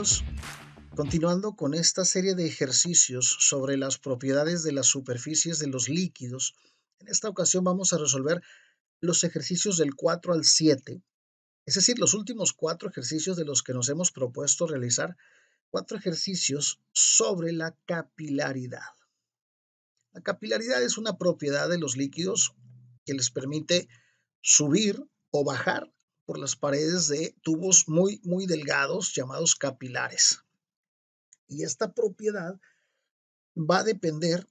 amigos, continuando con esta serie de ejercicios sobre las propiedades de las superficies de los líquidos, en esta ocasión vamos a resolver los ejercicios del 4 al 7, es decir, los últimos 4 ejercicios de los que nos hemos propuesto realizar, 4 ejercicios sobre la capilaridad. La capilaridad es una propiedad de los líquidos que les permite subir o bajar por las paredes de tubos muy delgados llamados capilares. Y esta propiedad va a depender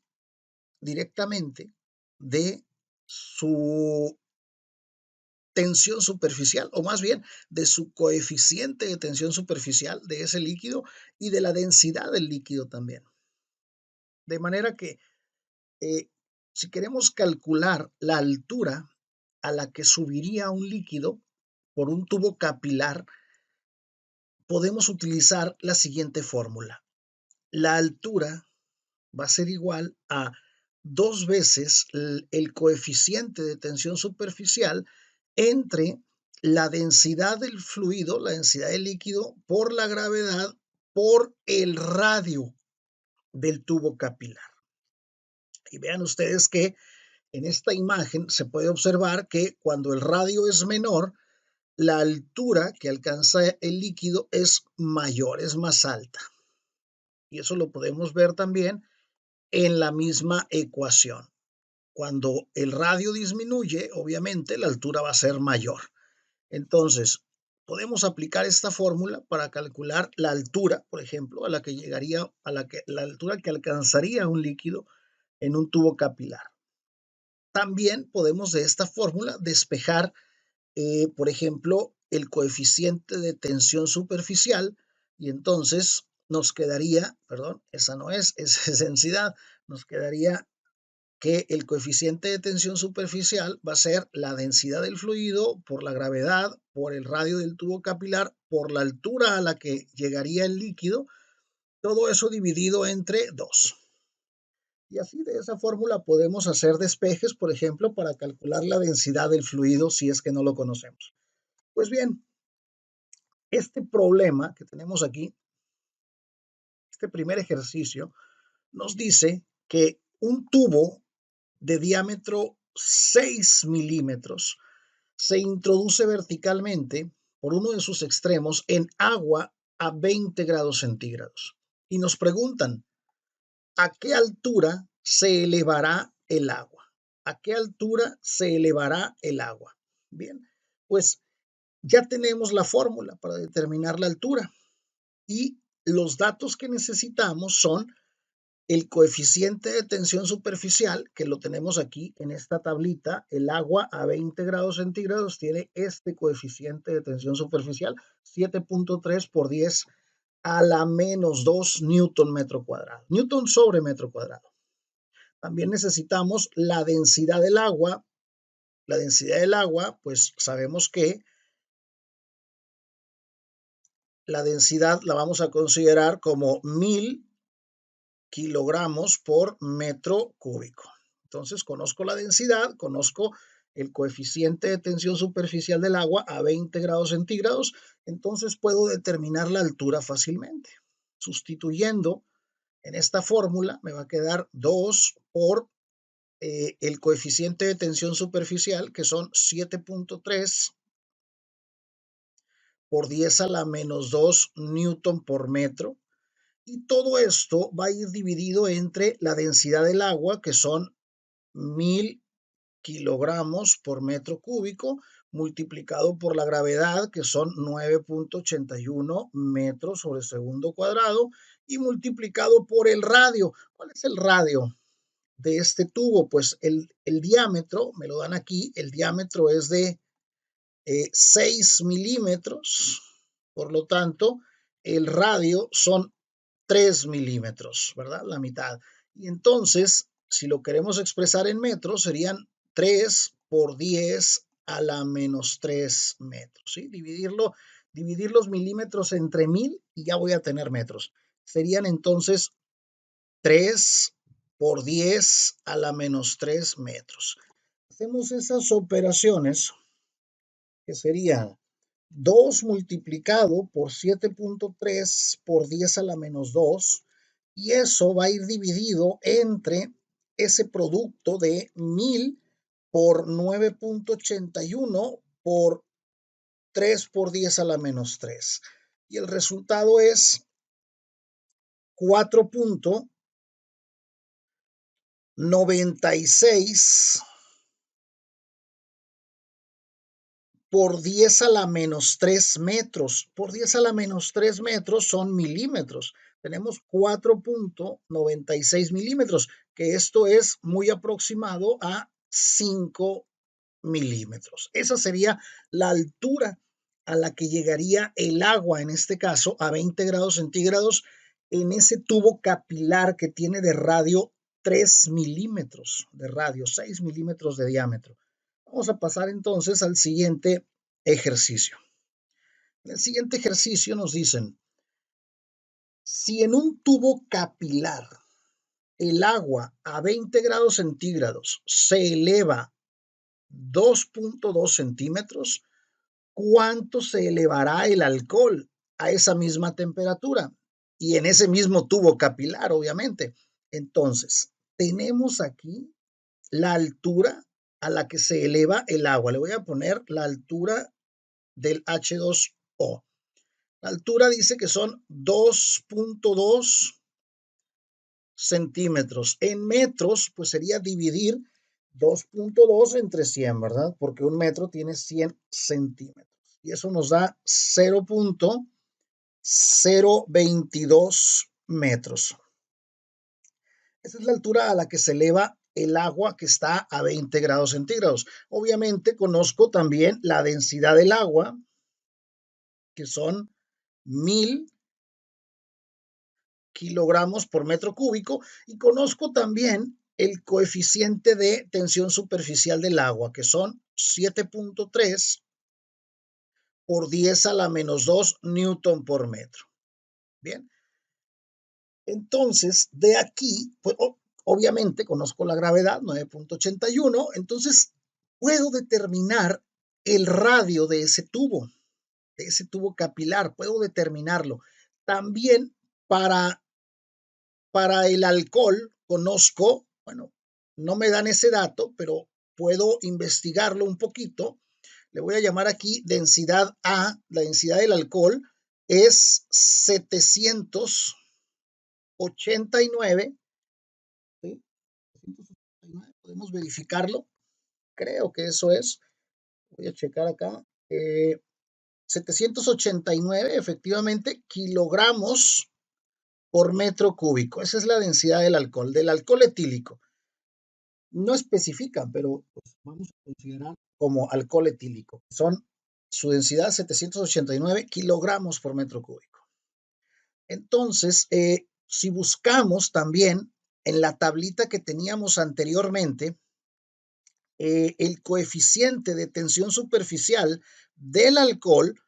directamente de su tensión superficial, o más bien de su coeficiente de tensión superficial de ese líquido y de la densidad del líquido también. De manera que si queremos calcular la altura a la que subiría un líquido por un tubo capilar, podemos utilizar la siguiente fórmula. La altura va a ser igual a 2 veces el coeficiente de tensión superficial entre la densidad del fluido, la densidad del líquido, por la gravedad, por el radio del tubo capilar. Y vean ustedes que en esta imagen se puede observar que cuando el radio es menor, la altura que alcanza el líquido es mayor, es más alta. Y eso lo podemos ver también en la misma ecuación. Cuando el radio disminuye, obviamente la altura va a ser mayor. Entonces, podemos aplicar esta fórmula para calcular la altura, por ejemplo, a la que llegaría, la altura que alcanzaría un líquido en un tubo capilar. También podemos de esta fórmula despejar, por ejemplo, el coeficiente de tensión superficial y entonces nos quedaría, perdón, esa no es, esa es densidad, nos quedaría que el coeficiente de tensión superficial va a ser la densidad del fluido por la gravedad, por el radio del tubo capilar, por la altura a la que llegaría el líquido, todo eso dividido entre 2. Y así de esa fórmula podemos hacer despejes, por ejemplo, para calcular la densidad del fluido si es que no lo conocemos. Pues bien, este problema que tenemos aquí, este primer ejercicio, nos dice que un tubo de diámetro 6 milímetros se introduce verticalmente por uno de sus extremos en agua a 20 grados centígrados. Y nos preguntan, ¿a qué altura se elevará el agua? ¿A qué altura se elevará el agua? Bien, pues ya tenemos la fórmula para determinar la altura y los datos que necesitamos son el coeficiente de tensión superficial, que lo tenemos aquí en esta tablita. El agua a 20 grados centígrados tiene este coeficiente de tensión superficial, 7.3 por 10 a la menos 2 newton metro cuadrado, newton sobre metro cuadrado. También necesitamos la densidad del agua. La densidad del agua, pues sabemos que la densidad la vamos a considerar como 1000 kilogramos por metro cúbico. Entonces, conozco la densidad, conozco el coeficiente de tensión superficial del agua a 20 grados centígrados, entonces puedo determinar la altura fácilmente. Sustituyendo en esta fórmula, me va a quedar 2 por el coeficiente de tensión superficial, que son 7.3 por 10 a la menos 2 newton por metro. Y todo esto va a ir dividido entre la densidad del agua, que son 1000 kilogramos por metro cúbico, multiplicado por la gravedad, que son 9.81 metros sobre segundo cuadrado, y multiplicado por el radio. ¿Cuál es el radio de este tubo? Pues el diámetro, me lo dan aquí, el diámetro es de 6 milímetros, por lo tanto, el radio son 3 milímetros, ¿verdad? La mitad. Y entonces, si lo queremos expresar en metros, serían 3 por 10 a la menos 3 metros, ¿sí? Dividir los milímetros entre 1000 y ya voy a tener metros. Serían entonces 3 por 10 a la menos 3 metros. Hacemos esas operaciones que serían 2 multiplicado por 7.3 por 10 a la menos 2, y eso va a ir dividido entre ese producto de 1000 por 9.81 por 3 por 10 a la menos 3. Y el resultado es 4.96 por 10 a la menos 3 metros. Por 10 a la menos 3 metros son milímetros. Tenemos 4.96 milímetros, que esto es muy aproximado a 5 milímetros. Esa sería la altura a la que llegaría el agua, en este caso a 20 grados centígrados, en ese tubo capilar que tiene de radio 3 milímetros de radio, 6 milímetros de diámetro. Vamos a pasar entonces al siguiente ejercicio. En el siguiente ejercicio nos dicen, si en un tubo capilar el agua a 20 grados centígrados se eleva 2.2 centímetros, ¿cuánto se elevará el alcohol a esa misma temperatura? Y en ese mismo tubo capilar, obviamente. Entonces, tenemos aquí la altura a la que se eleva el agua. Le voy a poner la altura del H2O. La altura dice que son 2.2 centímetros. En metros, pues sería dividir 2.2 entre 100, ¿verdad? Porque un metro tiene 100 centímetros. Y eso nos da 0.022 metros. Esa es la altura a la que se eleva el agua que está a 20 grados centígrados. Obviamente conozco también la densidad del agua, que son 1000 kilogramos por metro cúbico, y conozco también el coeficiente de tensión superficial del agua, que son 7.3 por 10 a la menos 2 newton por metro. Bien, entonces de aquí, pues, obviamente conozco la gravedad, 9.81, entonces puedo determinar el radio de ese tubo capilar, puedo determinarlo. También para el alcohol conozco, bueno, no me dan ese dato, pero puedo investigarlo un poquito. Le voy a llamar aquí densidad A, la densidad del alcohol es 789, ¿sí? Podemos verificarlo, creo que eso es, voy a checar acá, 789 efectivamente kilogramos por metro cúbico. Esa es la densidad del alcohol etílico. No especifican, pero pues vamos a considerar como alcohol etílico. Son su densidad 789 kilogramos por metro cúbico. Entonces, si buscamos también en la tablita que teníamos anteriormente, el coeficiente de tensión superficial del alcohol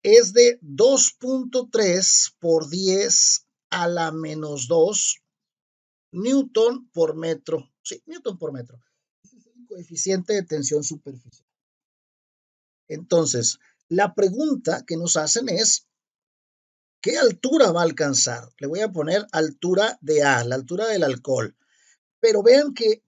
es de 2.3 por 10 a la menos 2 newton por metro. Sí, newton por metro. Ese es el coeficiente de tensión superficial. Entonces, la pregunta que nos hacen es, ¿qué altura va a alcanzar? Le voy a poner altura de A, la altura del alcohol. Pero vean que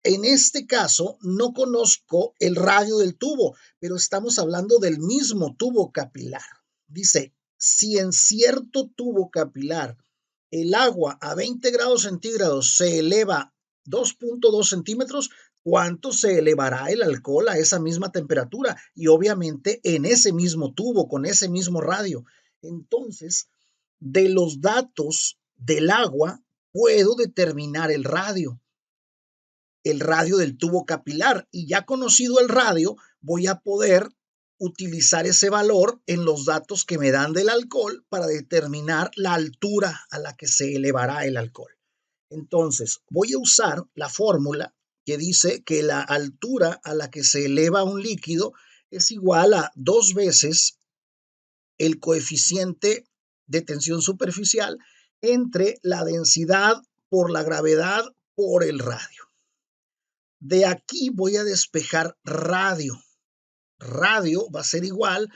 en este caso no conozco el radio del tubo, pero estamos hablando del mismo tubo capilar. Dice, si en cierto tubo capilar el agua a 20 grados centígrados se eleva 2.2 centímetros, ¿cuánto se elevará el alcohol a esa misma temperatura? Y obviamente en ese mismo tubo, con ese mismo radio. Entonces, de los datos del agua, puedo determinar el radio del tubo capilar, y ya conocido el radio, voy a poder utilizar ese valor en los datos que me dan del alcohol para determinar la altura a la que se elevará el alcohol. Entonces, voy a usar la fórmula que dice que la altura a la que se eleva un líquido es igual a 2 veces el coeficiente de tensión superficial entre la densidad por la gravedad por el radio. De aquí voy a despejar radio. Radio va a ser igual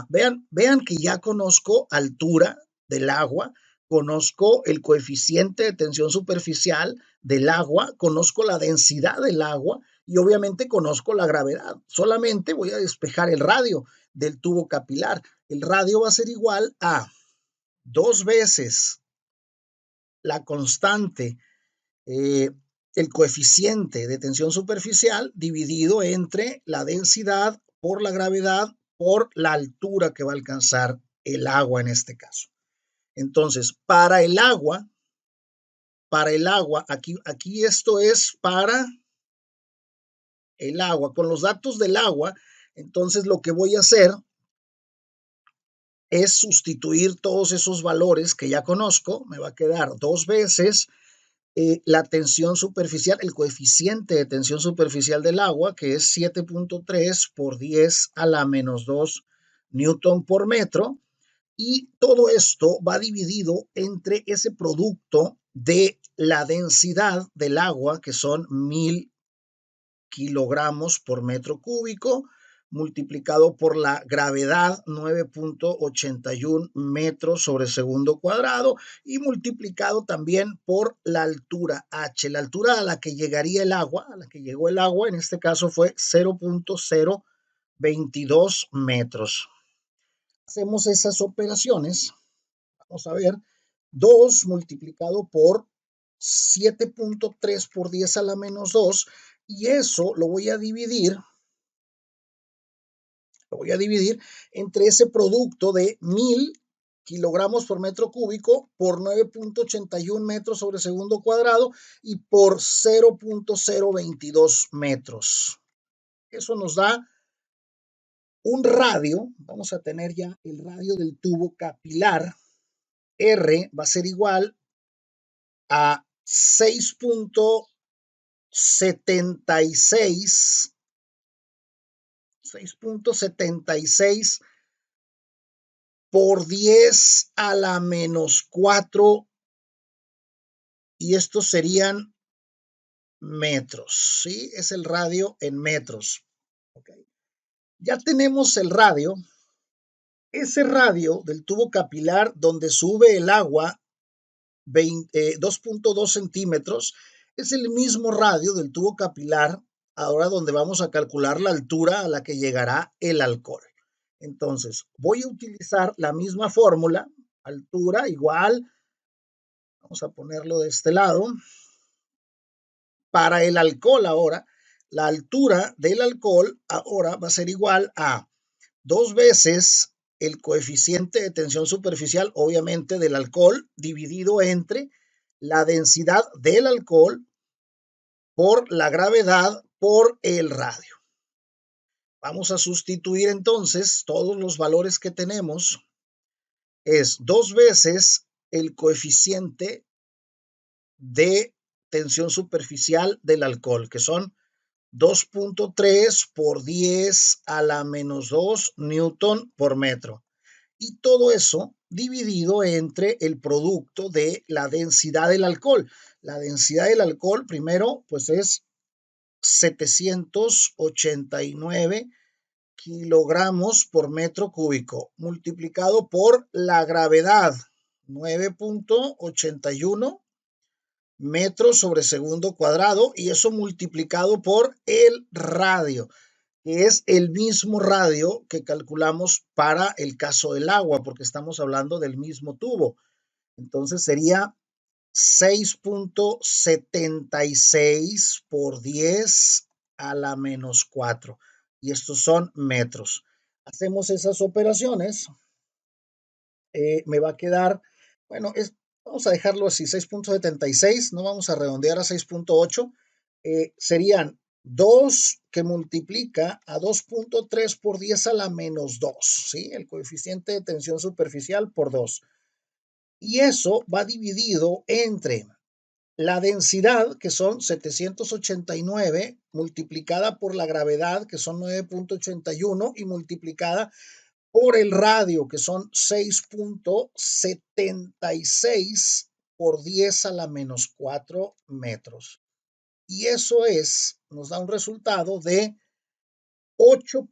Vean que ya conozco altura del agua, conozco el coeficiente de tensión superficial del agua, conozco la densidad del agua y obviamente conozco la gravedad. Solamente voy a despejar el radio del tubo capilar. El radio va a ser igual a 2 veces la constante, el coeficiente de tensión superficial dividido entre la densidad por la gravedad por la altura que va a alcanzar el agua en este caso. Entonces, para el agua, aquí esto es para el agua. Con los datos del agua, entonces lo que voy a hacer es sustituir todos esos valores que ya conozco. Me va a quedar 2 veces la tensión superficial, el coeficiente de tensión superficial del agua, que es 7.3 por 10 a la menos 2 newton por metro. Y todo esto va dividido entre ese producto de la densidad del agua, que son 1000 kilogramos por metro cúbico, multiplicado por la gravedad, 9.81 metros sobre segundo cuadrado, y multiplicado también por la altura h. La altura a la que llegaría el agua, a la que llegó el agua, en este caso fue 0.022 metros. Hacemos esas operaciones. Vamos a ver, 2 multiplicado por 7.3 por 10 a la menos 2, y eso lo voy a dividir entre ese producto de 1000 kilogramos por metro cúbico por 9.81 metros sobre segundo cuadrado y por 0.022 metros. Eso nos da un radio. Vamos a tener ya el radio del tubo capilar. R va a ser igual a 6.76 por 10 a la menos 4, y estos serían metros, ¿sí? Es el radio en metros. Okay. Ya tenemos el radio. Ese radio del tubo capilar donde sube el agua 2.2 centímetros es el mismo radio del tubo capilar ahora donde vamos a calcular la altura a la que llegará el alcohol. Entonces, voy a utilizar la misma fórmula, altura igual, vamos a ponerlo de este lado. Para el alcohol ahora, la altura del alcohol ahora va a ser igual a 2 veces el coeficiente de tensión superficial, obviamente, del alcohol, dividido entre la densidad del alcohol por la gravedad por el radio. Vamos a sustituir entonces todos los valores que tenemos. Es 2 veces el coeficiente de tensión superficial del alcohol, que son 2.3 por 10 a la menos 2 newton por metro. Y todo eso dividido entre el producto de la densidad del alcohol. La densidad del alcohol, primero, pues es 789 kilogramos por metro cúbico, multiplicado por la gravedad, 9.81 metros sobre segundo cuadrado, y eso multiplicado por el radio, que es el mismo radio que calculamos para el caso del agua, porque estamos hablando del mismo tubo. Entonces sería 6.76 por 10 a la menos 4. Y estos son metros. Hacemos esas operaciones. Me va a quedar, bueno, vamos a dejarlo así, 6.76, no vamos a redondear a 6.8. Serían 2 que multiplica a 2.3 por 10 a la menos 2, ¿sí? El coeficiente de tensión superficial por 2. Y eso va dividido entre la densidad, que son 789, multiplicada por la gravedad, que son 9.81, y multiplicada por el radio, que son 6.76 por 10 a la menos 4 metros. Y eso nos da un resultado de 8.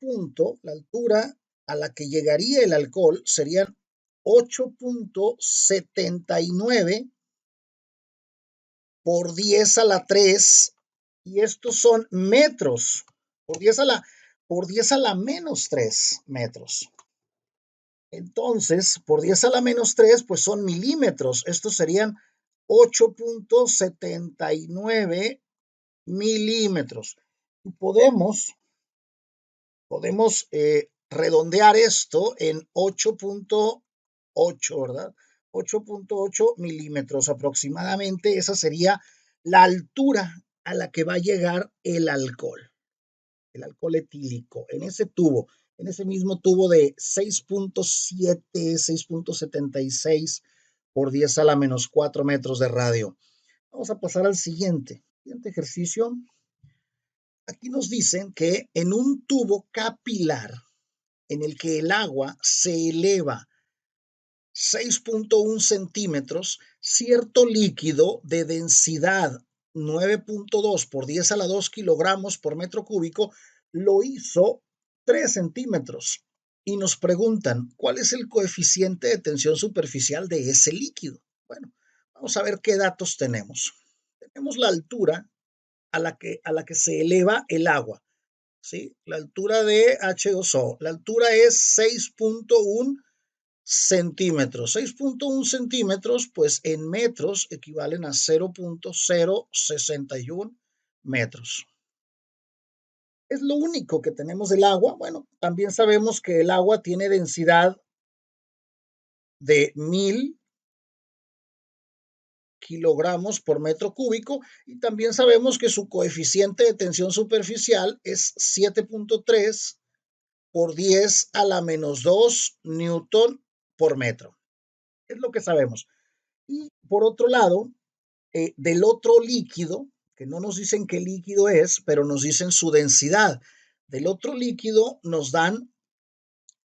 La altura a la que llegaría el alcohol serían 8.79 por 10 a la 3, y estos son metros, por 10 a la menos 3 metros. Entonces, por 10 a la menos 3, pues son milímetros. Estos serían 8.79 milímetros. Y podemos redondear esto en 8.8, ¿verdad? 8.8 milímetros aproximadamente. Esa sería la altura a la que va a llegar el alcohol etílico, en ese tubo, en ese mismo tubo de 6.7, 6.76 por 10 a la menos 4 metros de radio. Vamos a pasar al siguiente ejercicio. Aquí nos dicen que en un tubo capilar en el que el agua se eleva 6.1 centímetros, cierto líquido de densidad 9.2 por 10 a la 2 kilogramos por metro cúbico lo hizo 3 centímetros. Y nos preguntan, ¿cuál es el coeficiente de tensión superficial de ese líquido? Bueno, vamos a ver qué datos tenemos. Tenemos la altura a la que se eleva el agua, ¿sí? La altura de H2O. La altura es 6.1 centímetros. 6.1 centímetros, pues en metros equivalen a 0.061 metros. Es lo único que tenemos del agua. Bueno, también sabemos que el agua tiene densidad de 1000 kilogramos por metro cúbico, y también sabemos que su coeficiente de tensión superficial es 7.3 por 10 a la menos 2 newton por metro. Es lo que sabemos. Y por otro lado, del otro líquido, que no nos dicen qué líquido es, pero nos dicen su densidad. Del otro líquido nos dan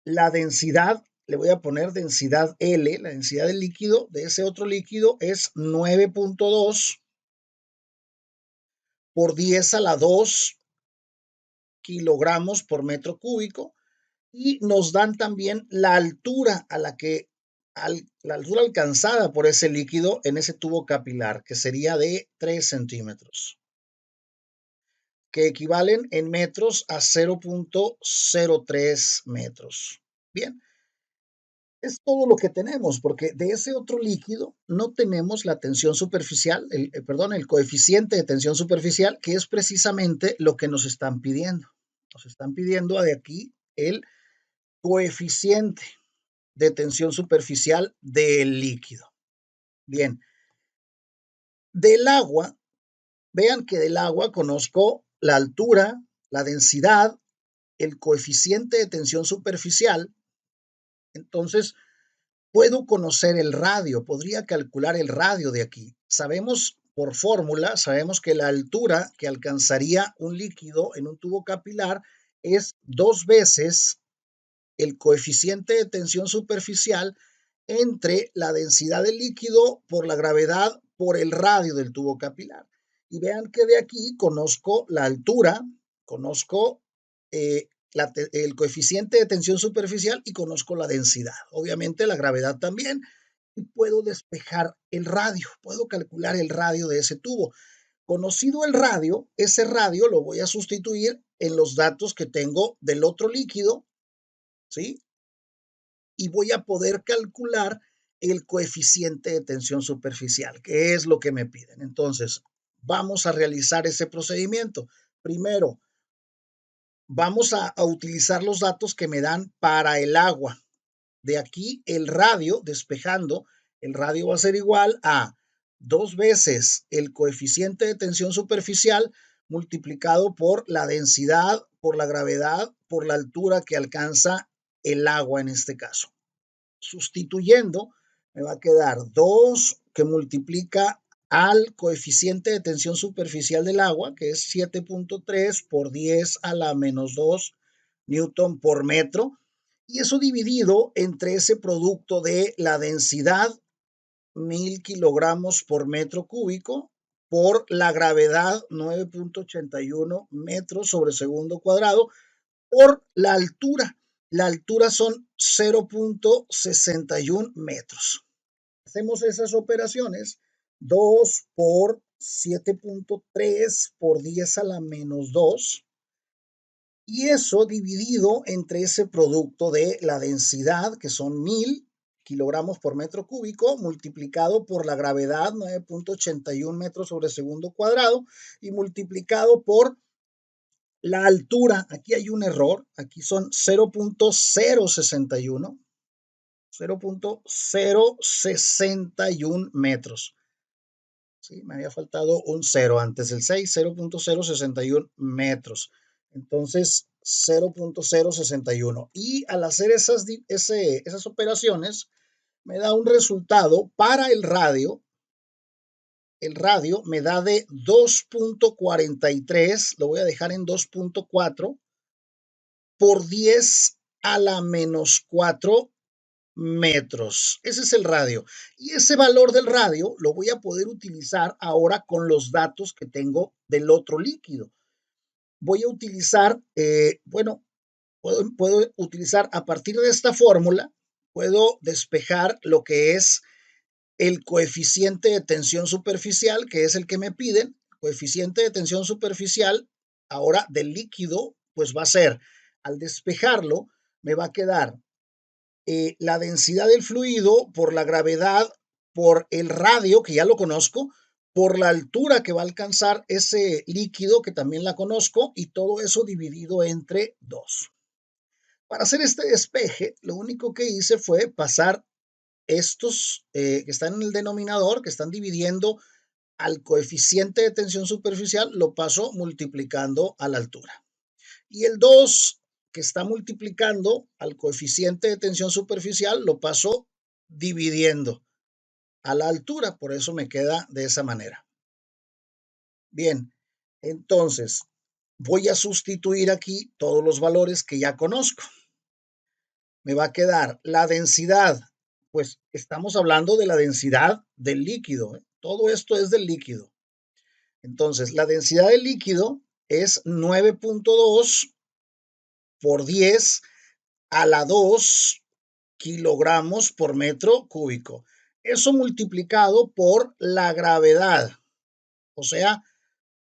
la densidad, le voy a poner densidad L, la densidad del líquido de ese otro líquido es 9.2 por 10 a la 2 kilogramos por metro cúbico, y nos dan también la altura a la altura alcanzada por ese líquido en ese tubo capilar, que sería de 3 centímetros, que equivalen en metros a 0.03 metros. Bien, es todo lo que tenemos, porque de ese otro líquido no tenemos la tensión superficial, el coeficiente de tensión superficial, que es precisamente lo que nos están pidiendo. Nos están pidiendo de aquí el coeficiente de tensión superficial del líquido. Bien, del agua, vean que del agua conozco la altura, la densidad, el coeficiente de tensión superficial. Entonces, puedo conocer el radio, podría calcular el radio de aquí. Sabemos por fórmula, sabemos que la altura que alcanzaría un líquido en un tubo capilar es 2 veces el coeficiente de tensión superficial entre la densidad del líquido por la gravedad por el radio del tubo capilar. Y vean que de aquí conozco la altura, conozco el coeficiente de tensión superficial y conozco la densidad. Obviamente la gravedad también. Y puedo despejar el radio, puedo calcular el radio de ese tubo. Conocido el radio, ese radio lo voy a sustituir en los datos que tengo del otro líquido, ¿sí? Y voy a poder calcular el coeficiente de tensión superficial, que es lo que me piden. Entonces, vamos a realizar ese procedimiento. Primero, vamos a utilizar los datos que me dan para el agua. De aquí, el radio, despejando, el radio va a ser igual a 2 veces el coeficiente de tensión superficial multiplicado por la densidad, por la gravedad, por la altura que alcanza el agua en este caso. Sustituyendo, me va a quedar 2 que multiplica al coeficiente de tensión superficial del agua, que es 7.3 por 10 a la menos 2 newton por metro, y eso dividido entre ese producto de la densidad, 1000 kilogramos por metro cúbico, por la gravedad, 9.81 metros sobre segundo cuadrado, por la altura, La altura son 0.61 metros. Hacemos esas operaciones, 2 por 7.3 por 10 a la menos 2, y eso dividido entre ese producto de la densidad, que son 1000 kilogramos por metro cúbico, multiplicado por la gravedad, 9.81 metros sobre segundo cuadrado, y multiplicado por la altura. Aquí hay un error, aquí son 0.061, 0.061 metros. ¿Sí? Me había faltado un 0 antes del 6, 0.061 metros. Entonces, 0.061. Y al hacer esas operaciones, me da un resultado para el radio. El radio me da de 2.43, lo voy a dejar en 2.4, por 10 a la menos 4 metros. Ese es el radio. Y ese valor del radio lo voy a poder utilizar ahora con los datos que tengo del otro líquido. Voy a utilizar, puedo utilizar a partir de esta fórmula, puedo despejar lo que es el coeficiente de tensión superficial, que es el que me piden. Coeficiente de tensión superficial ahora del líquido, pues va a ser, al despejarlo, me va a quedar la densidad del fluido por la gravedad, por el radio, que ya lo conozco, por la altura que va a alcanzar ese líquido, que también la conozco, y todo eso dividido entre 2. Para hacer este despeje, lo único que hice fue pasar estos que están en el denominador, que están dividiendo al coeficiente de tensión superficial, lo paso multiplicando a la altura. Y el 2 que está multiplicando al coeficiente de tensión superficial, lo paso dividiendo a la altura, por eso me queda de esa manera. Bien, entonces voy a sustituir aquí todos los valores que ya conozco. Me va a quedar la densidad, pues estamos hablando de la densidad del líquido, ¿eh? Todo esto es del líquido. Entonces, la densidad del líquido es 9.2 por 10 a la 2 kilogramos por metro cúbico. Eso multiplicado por la gravedad, o sea,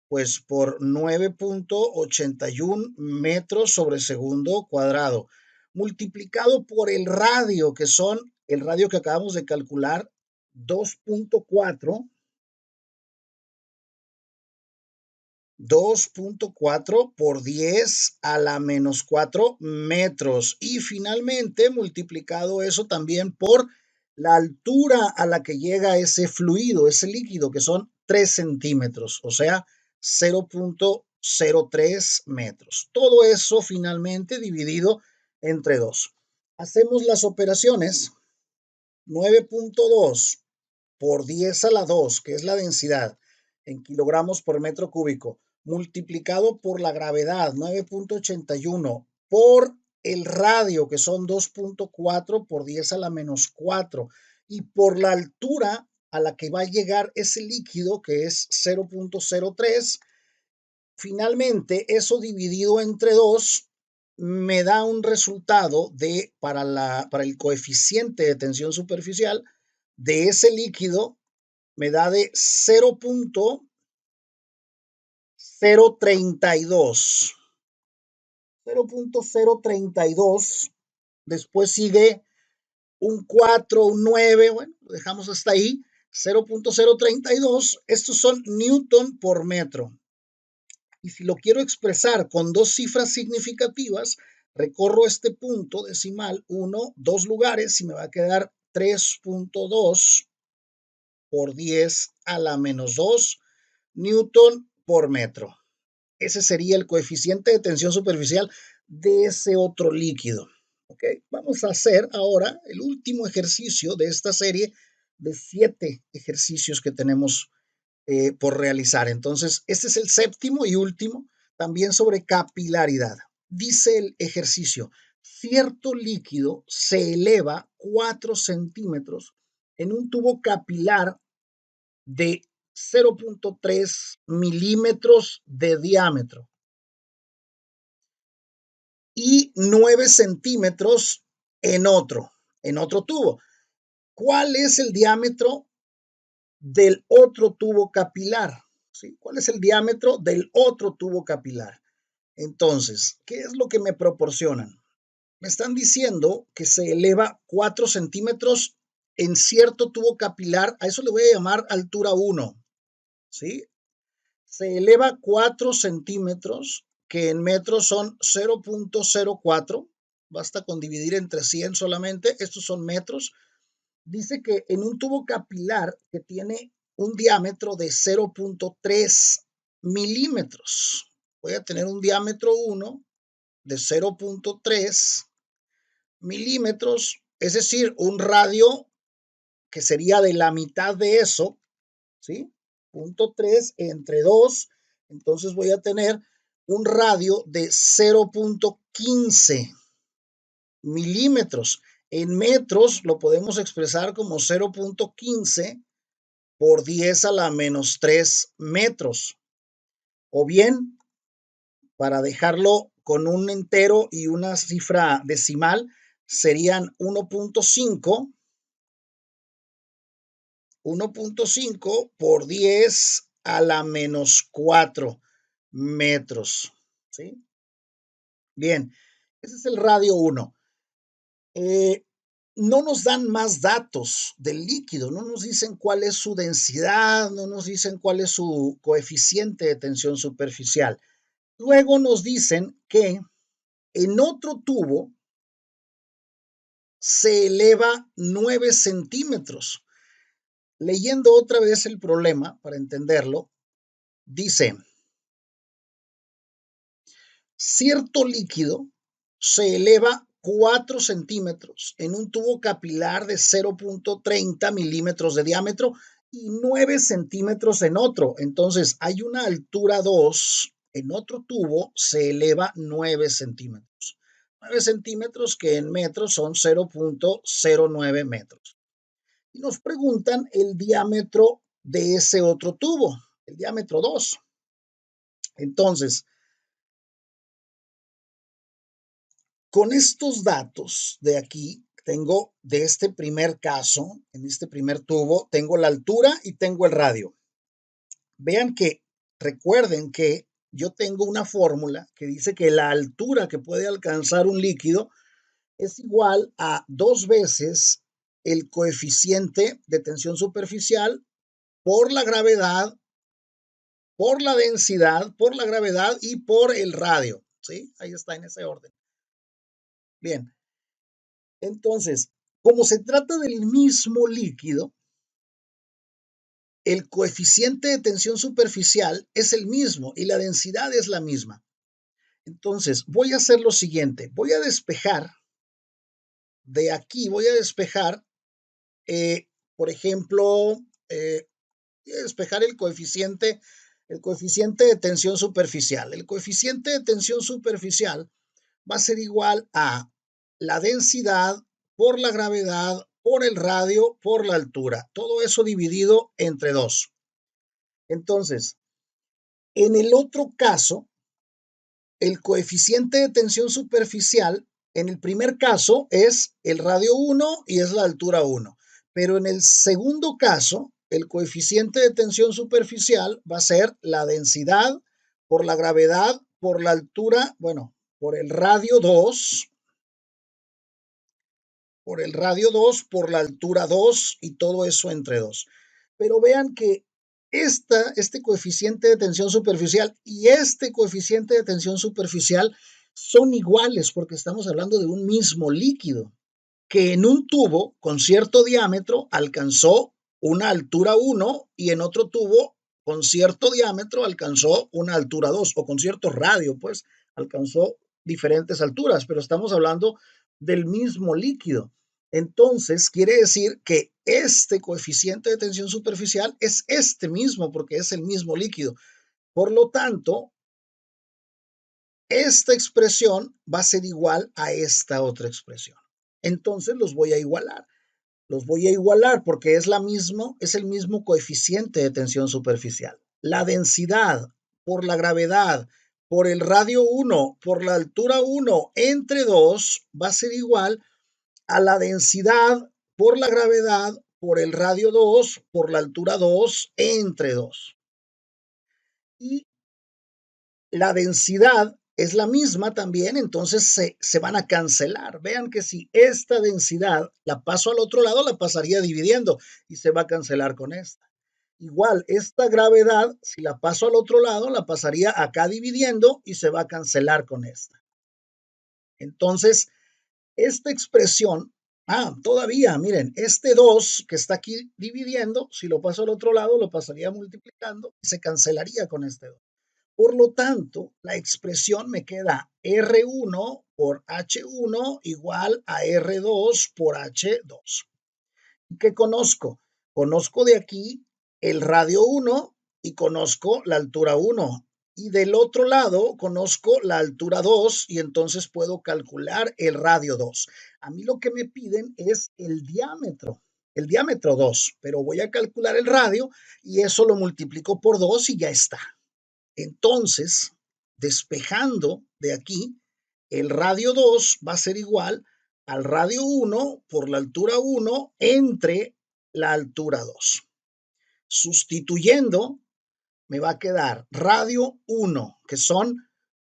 pues por 9.81 metros sobre segundo cuadrado, multiplicado por el radio, que son el radio que acabamos de calcular, 2.4 por 10 a la menos 4 metros. Y finalmente multiplicado eso también por la altura a la que llega ese fluido, ese líquido, que son 3 centímetros, o sea, 0.03 metros. Todo eso finalmente dividido entre 2. Hacemos las operaciones. 9.2 por 10 a la 2, que es la densidad en kilogramos por metro cúbico, multiplicado por la gravedad, 9.81, por el radio, que son 2.4 por 10 a la menos 4, y por la altura a la que va a llegar ese líquido, que es 0.03. Finalmente, eso dividido entre 2 me da un resultado para el coeficiente de tensión superficial de ese líquido, me da de 0.032. 0.032. Después sigue un 4, un 9, bueno, lo dejamos hasta ahí. 0.032. Estos son newton por metro. Y si lo quiero expresar con dos cifras significativas, recorro este punto decimal 1, 2 lugares y me va a quedar 3.2 por 10 a la menos 2 newton por metro. Ese sería el coeficiente de tensión superficial de ese otro líquido. ¿Okay? Vamos a hacer ahora el último ejercicio de esta serie de 7 ejercicios que tenemos por realizar. Entonces, este es el séptimo y último, también sobre capilaridad. Dice el ejercicio, cierto líquido se eleva 4 centímetros en un tubo capilar de 0.3 milímetros de diámetro y 9 centímetros en otro tubo. ¿Cuál es el diámetro del otro tubo capilar? ¿Sí? ¿Cuál es el diámetro del otro tubo capilar? Entonces, ¿qué es lo que me proporcionan? Me están diciendo que se eleva 4 centímetros en cierto tubo capilar, a eso le voy a llamar altura 1, ¿sí? Se eleva 4 centímetros, que en metros son 0.04, basta con dividir entre 100 solamente, estos son metros. Dice que en un tubo capilar que tiene un diámetro de 0.3 milímetros, voy a tener un diámetro 1 de 0.3 milímetros, es decir, un radio que sería de la mitad de eso, ¿sí? 0.3 entre 2, entonces voy a tener un radio de 0.15 milímetros. En metros lo podemos expresar como 0.15 por 10 a la menos 3 metros. O bien, para dejarlo con un entero y una cifra decimal, serían 1.5 por 10 a la menos 4 metros. ¿Sí? Bien, ese es el radio 1. No nos dan más datos del líquido, no nos dicen cuál es su densidad, no nos dicen cuál es su coeficiente de tensión superficial. Luego nos dicen que en otro tubo se eleva 9 centímetros. Leyendo otra vez el problema para entenderlo, dice, cierto líquido se eleva 4 centímetros en un tubo capilar de 0.30 milímetros de diámetro y 9 centímetros en otro. Entonces hay una altura 2, en otro tubo se eleva 9 centímetros. 9 centímetros que en metros son 0.09 metros. Y nos preguntan el diámetro de ese otro tubo, el diámetro 2. Entonces, con estos datos de aquí, tengo de este primer caso, en este primer tubo, tengo la altura y tengo el radio. Vean que, recuerden que yo tengo una fórmula que dice que la altura que puede alcanzar un líquido es igual a 2 veces el coeficiente de tensión superficial por la gravedad, por la densidad, por la gravedad y por el radio. ¿Sí? Ahí está en ese orden. Bien. Entonces, como se trata del mismo líquido, el coeficiente de tensión superficial es el mismo y la densidad es la misma. Entonces, voy a hacer lo siguiente. Voy a despejar de aquí, voy a despejar, por ejemplo, voy a despejar el coeficiente de tensión superficial. El coeficiente de tensión superficial va a ser igual a la densidad por la gravedad, por el radio, por la altura. Todo eso dividido entre 2. Entonces, en el otro caso, el coeficiente de tensión superficial, en el primer caso es el radio 1 y es la altura 1. Pero en el segundo caso, el coeficiente de tensión superficial va a ser la densidad por la gravedad, por la altura, bueno, por el radio 2, por la altura 2 y todo eso entre 2. Pero vean que este coeficiente de tensión superficial y este coeficiente de tensión superficial son iguales porque estamos hablando de un mismo líquido que en un tubo con cierto diámetro alcanzó una altura 1 y en otro tubo con cierto diámetro alcanzó una altura 2 o con cierto radio, pues alcanzó diferentes alturas, pero estamos hablando del mismo líquido. Entonces, quiere decir que este coeficiente de tensión superficial es este mismo porque es el mismo líquido. Por lo tanto, esta expresión va a ser igual a esta otra expresión. Entonces los voy a igualar. Los voy a igualar porque es el mismo coeficiente de tensión superficial. La densidad por la gravedad por el radio 1 por la altura 1 entre 2 va a ser igual a la densidad por la gravedad por el radio 2 por la altura 2 entre 2. Y la densidad es la misma también, entonces se van a cancelar. Vean que si esta densidad la paso al otro lado, la pasaría dividiendo y se va a cancelar con esta. Igual, esta gravedad, si la paso al otro lado, la pasaría acá dividiendo y se va a cancelar con esta. Entonces, esta expresión, todavía, miren, este 2 que está aquí dividiendo, si lo paso al otro lado, lo pasaría multiplicando y se cancelaría con este 2. Por lo tanto, la expresión me queda R1 por H1 igual a R2 por H2. ¿Qué conozco? Conozco de aquí el radio 1 y conozco la altura 1. Y del otro lado conozco la altura 2 y entonces puedo calcular el radio 2. A mí lo que me piden es el diámetro 2, pero voy a calcular el radio y eso lo multiplico por 2 y ya está. Entonces, despejando de aquí, el radio 2 va a ser igual al radio 1 por la altura 1 entre la altura 2. Sustituyendo, me va a quedar radio 1, que son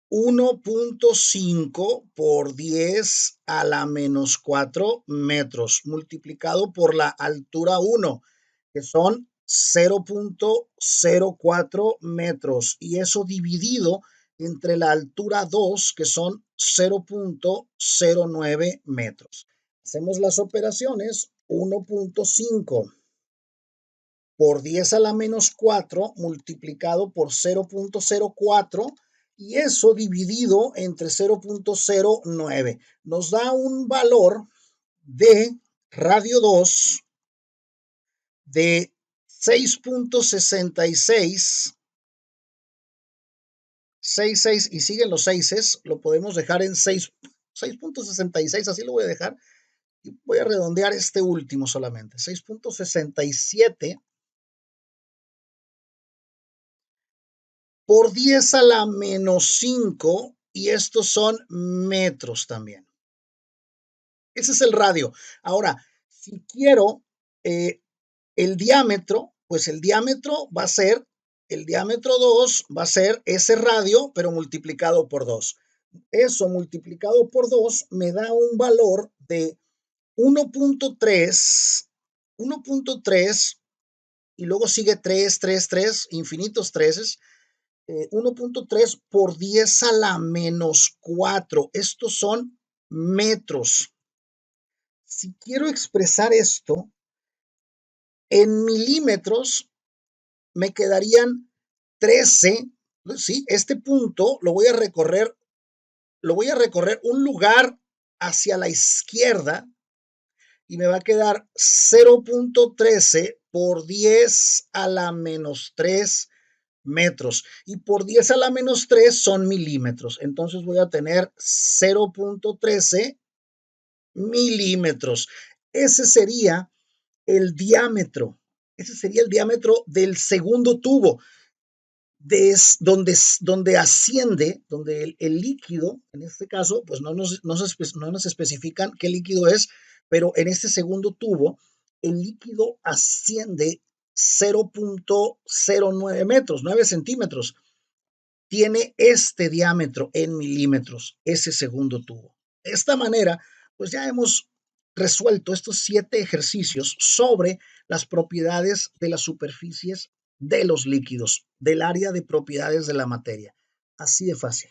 1.5 por 10 a la menos 4 metros, multiplicado por la altura 1, que son 0.04 metros, y eso dividido entre la altura 2, que son 0.09 metros. Hacemos las operaciones. 1.5 por 10 a la menos 4 multiplicado por 0.04 y eso dividido entre 0.09 nos da un valor de radio 2 de 6.66 y siguen los 6, lo podemos dejar en 6.66, así lo voy a dejar y voy a redondear este último solamente, 6.67 por 10 a la menos 5 y estos son metros también. Ese es el radio. Ahora, si quiero el diámetro, pues el diámetro va a ser, el diámetro 2 va a ser ese radio, pero multiplicado por 2. Eso multiplicado por 2 me da un valor de 1.3 y luego sigue 3, 3, 3, infinitos 3. 1.3 por 10 a la menos 4. Estos son metros. Si quiero expresar esto en milímetros, me quedarían 13. ¿Sí? Este punto lo voy a recorrer un lugar hacia la izquierda y me va a quedar 0.13 por 10 a la menos 3 metros y por 10 a la menos 3 son milímetros. Entonces voy a tener 0.13 milímetros. Ese sería el diámetro. Ese sería el diámetro del segundo tubo, donde asciende, donde el líquido, en este caso, pues no nos especifican qué líquido es, pero en este segundo tubo, el líquido asciende 0.09 metros, 9 centímetros. Tiene este diámetro en milímetros, ese segundo tubo. De esta manera, pues ya hemos resuelto estos 7 ejercicios sobre las propiedades de las superficies de los líquidos, del área de propiedades de la materia. Así de fácil.